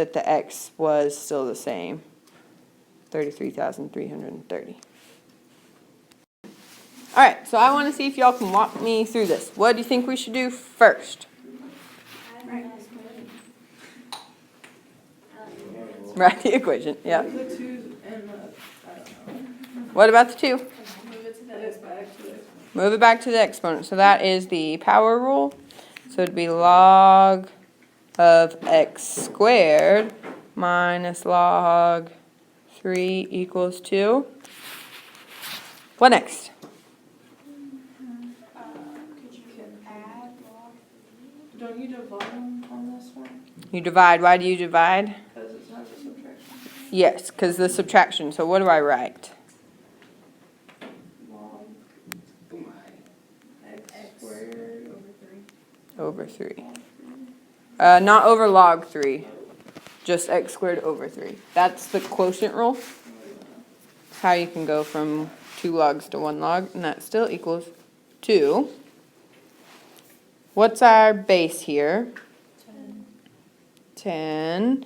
that the x was still the same, 33,330. All right, so I want to see if y'all can walk me through this. What do you think we should do first? Write the equation, yeah. The 2 and the, I don't know. What about the 2? Move it to the back to the exponent. Move it back to the exponent. So that is the power rule. So it'd be log of x squared minus log 3 equals 2. What next? You can add log. Don't you divide on this one? You divide. Why do you divide? Because it's not a subtraction. Yes, because the subtraction. So what do I write? Log x squared Over 3. Not over log 3. Just x squared over 3. That's the quotient rule. It's how you can go from 2 logs to 1 log, and that still equals 2. What's our base here? 10.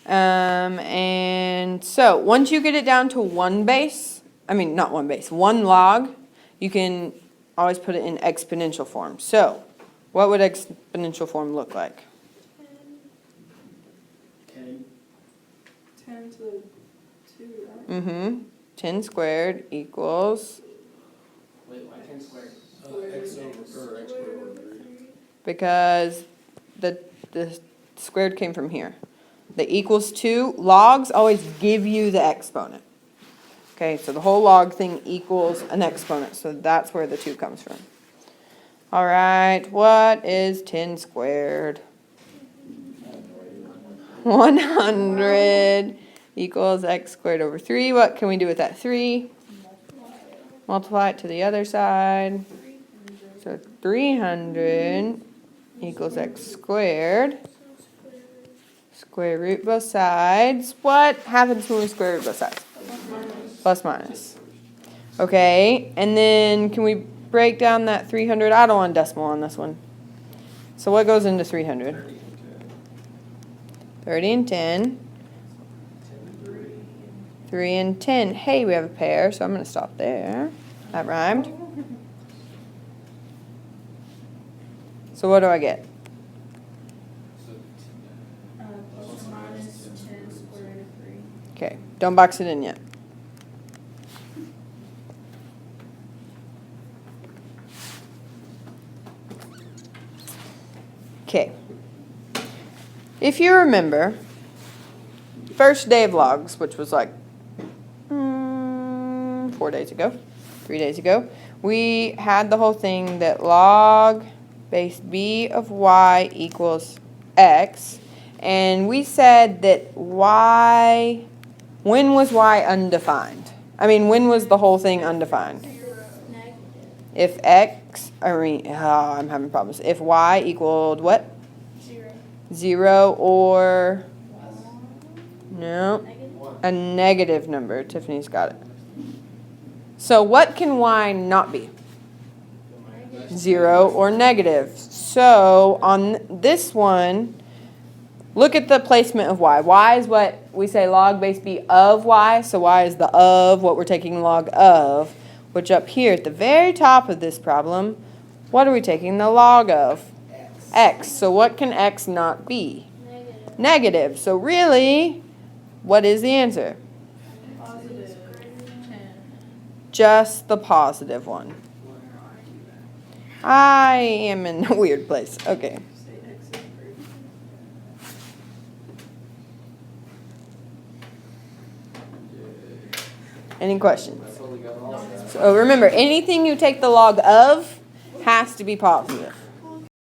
And so once you get it down to 1 base, not 1 base, 1 log, you can always put it in exponential form. So what would exponential form look like? 10 to the 2, right? 10 squared equals, Wait, why 10 squared? X over 3. because the squared came from here. The equals 2, logs always give you the exponent. Okay, so the whole log thing equals an exponent, so that's where the 2 comes from. All right, what is 10 squared? 100 equals x squared over 3. What can we do with that 3? Multiply it to the other side. So 300 equals x squared. Square root both sides. What happens when we square root both sides? Plus minus. Okay, and then can we break down that 300? I don't want decimal on this one. So what goes into 300? 30 and 10. 3 and 10. Hey, we have a pair, so I'm going to stop there. That rhymed. So what do I get? Plus or minus 10 squared root of 3. Okay, don't box it in yet. Okay. If you remember, first day of logs, which was like 4 days ago, 3 days ago, we had the whole thing that log base b of y equals x, and we said that y, when was y undefined? When was the whole thing undefined? If x, I'm having problems. If y equaled what? 0 or, no, a negative number. Tiffany's got it. So what can y not be? 0 or negative. So on this one, look at the placement of y. Y is what we say log base b of y. So y is the of what we're taking log of, which up here at the very top of this problem, what are we taking the log of? X. So what can x not be? Negative. So really, what is the answer? Positive 10. Just the positive one. I am in a weird place. Okay. Say x is greater. Any questions? So remember, anything you take the log of has to be positive.